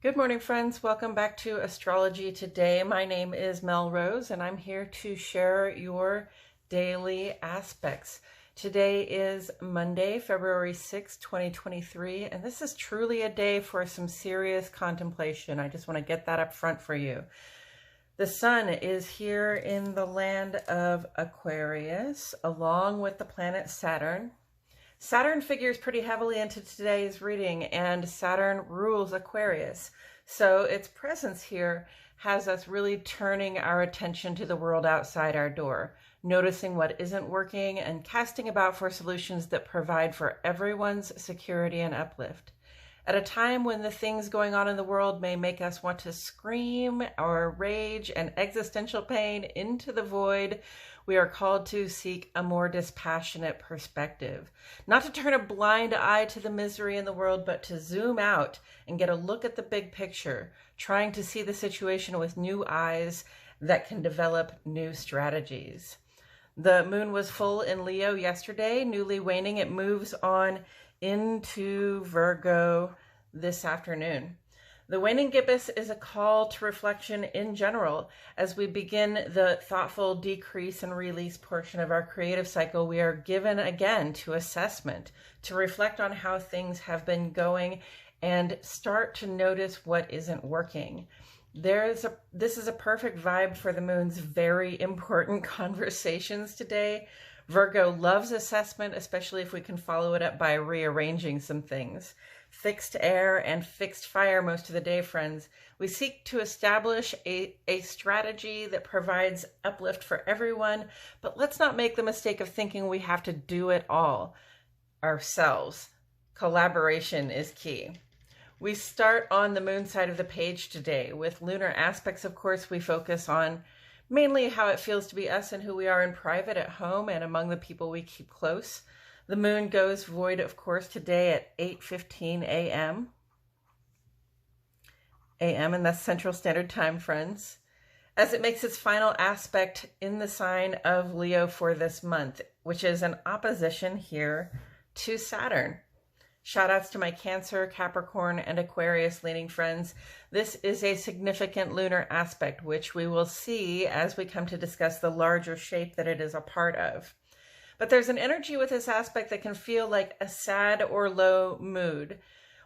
Good morning, friends. Welcome back to Astrology Today. My name is Mel Rose, and I'm here to share your daily aspects. Today is Monday, February 6, 2023, and this is truly a day for some serious contemplation. I just want to get that up front for you. The sun is here in the land of Aquarius, along with the planet Saturn. Saturn figures pretty heavily into today's reading, and Saturn rules Aquarius. So its presence here has us really turning our attention to the world outside our door, noticing what isn't working and casting about for solutions that provide for everyone's security and uplift. At a time when the things going on in the world may make us want to scream or rage and existential pain into the void, we are called to seek a more dispassionate perspective. Not to turn a blind eye to the misery in the world, but to zoom out and get a look at the big picture, trying to see the situation with new eyes that can develop new strategies. The moon was full in Leo yesterday, newly waning. It moves on into Virgo this afternoon. The waning gibbous is a call to reflection in general. As we begin the thoughtful decrease and release portion of our creative cycle, we are given again to assessment, to reflect on how things have been going and start to notice what isn't working. This is a perfect vibe for the moon's very important conversations today. Virgo loves assessment, especially if we can follow it up by rearranging some things. Fixed air and fixed fire most of the day, friends. We seek to establish a strategy that provides uplift for everyone, but let's not make the mistake of thinking we have to do it all ourselves. Collaboration is key. We start on the moon side of the page today. With lunar aspects, of course, we focus on mainly how it feels to be us and who we are in private, at home, and among the people we keep close. The moon goes void, of course, today at 8:15 a.m. and that's Central Standard Time, friends, as it makes its final aspect in the sign of Leo for this month, which is an opposition here to Saturn. Shout outs to my Cancer, Capricorn, and Aquarius leaning friends. This is a significant lunar aspect, which we will see as we come to discuss the larger shape that it is a part of. But there's an energy with this aspect that can feel like a sad or low mood,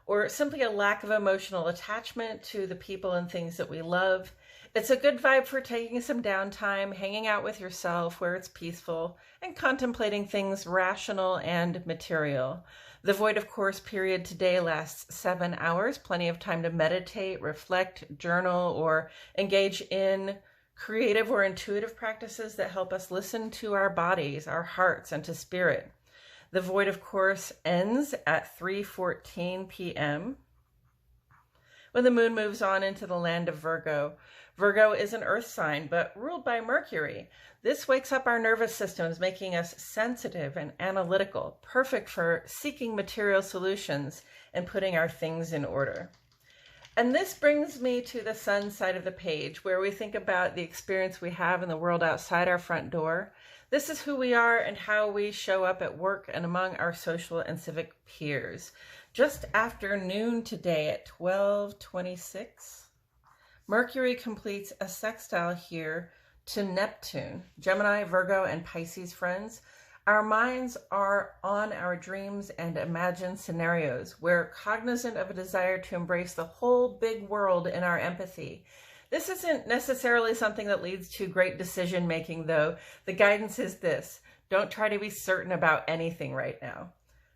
or simply a lack of emotional attachment to the people and things that we love. It's a good vibe for taking some downtime, hanging out with yourself where it's peaceful, and contemplating things rational and material. The void, of course, period today lasts 7 hours, plenty of time to meditate, reflect, journal, or engage in creative or intuitive practices that help us listen to our bodies, our hearts, and to spirit. The void, of course, ends at 3:14 p.m. when the moon moves on into the land of Virgo. Virgo is an earth sign, but ruled by Mercury. This wakes up our nervous systems, making us sensitive and analytical, perfect for seeking material solutions and putting our things in order. And this brings me to the sun side of the page, where we think about the experience we have in the world outside our front door. This is who we are and how we show up at work and among our social and civic peers. Just after noon today at 12:26, Mercury completes a sextile here to Neptune. Gemini, Virgo, and Pisces friends. Our minds are on our dreams and imagined scenarios. We're cognizant of a desire to embrace the whole big world in our empathy. This isn't necessarily something that leads to great decision making, though. The guidance is this: don't try to be certain about anything right now.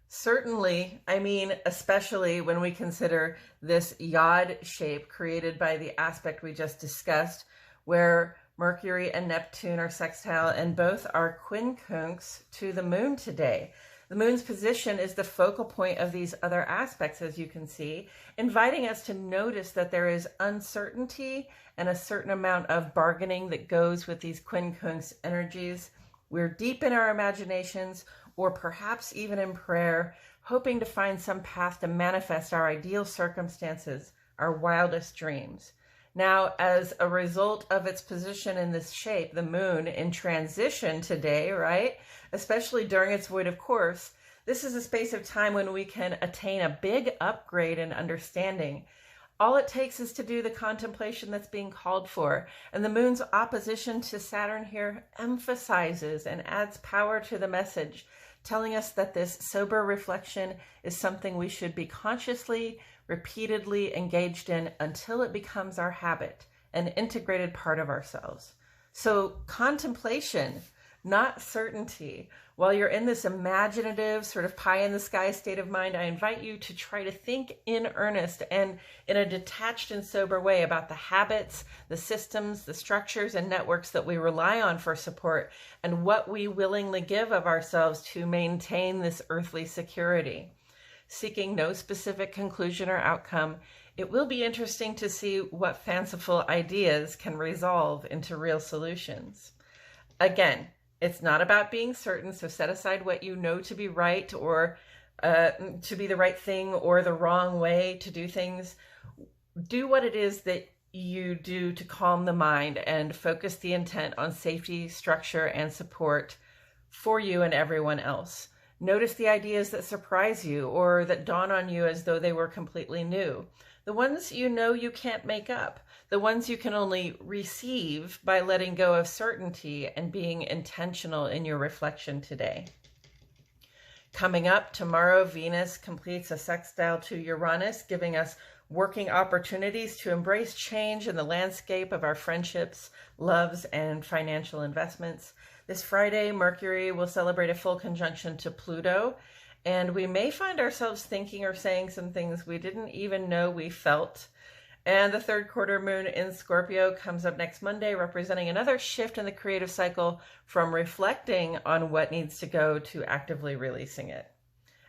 Certainly, I mean, especially when we consider this yod shape created by the aspect we just discussed, where Mercury and Neptune are sextile, and both are quincunx to the moon today. The moon's position is the focal point of these other aspects, as you can see, inviting us to notice that there is uncertainty and a certain amount of bargaining that goes with these quincunx energies. We're deep in our imaginations, or perhaps even in prayer, hoping to find some path to manifest our ideal circumstances, our wildest dreams. Now, as a result of its position in this shape, the moon in transition today, right? Especially during its void of course, this is a space of time when we can attain a big upgrade in understanding All it takes is to do the contemplation that's being called for. And the moon's opposition to Saturn here emphasizes and adds power to the message, telling us that this sober reflection is something we should be consciously, repeatedly engaged in until it becomes our habit, an integrated part of ourselves. So contemplation, not certainty. While you're in this imaginative sort of pie in the sky state of mind, I invite you to try to think in earnest and in a detached and sober way about the habits, the systems, the structures and networks that we rely on for support, and what we willingly give of ourselves to maintain this earthly security. Seeking no specific conclusion or outcome, it will be interesting to see what fanciful ideas can resolve into real solutions. Again, it's not about being certain, so set aside what you know to be right or to be the right thing or the wrong way to do things. Do what it is that you do to calm the mind and focus the intent on safety, structure, and support for you and everyone else. Notice the ideas that surprise you or that dawn on you as though they were completely new. The ones you know you can't make up. The ones you can only receive by letting go of certainty and being intentional in your reflection today. Coming up tomorrow, Venus completes a sextile to Uranus, giving us working opportunities to embrace change in the landscape of our friendships, loves, and financial investments. This Friday, Mercury will celebrate a full conjunction to Pluto, and we may find ourselves thinking or saying some things we didn't even know we felt. And the third quarter moon in Scorpio comes up next Monday, representing another shift in the creative cycle from reflecting on what needs to go to actively releasing it.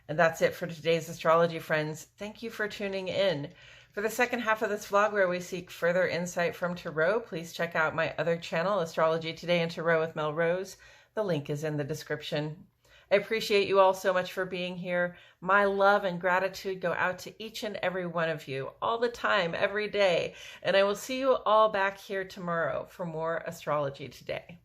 And that's it for today's astrology, friends. Thank you for tuning in. For the second half of this vlog, where we seek further insight from Tarot, please check out my other channel, Astrology Today and Tarot with Mel Rose. The link is in the description. I appreciate you all so much for being here. My love and gratitude go out to each and every one of you all the time, every day. And I will see you all back here tomorrow for more Astrology Today.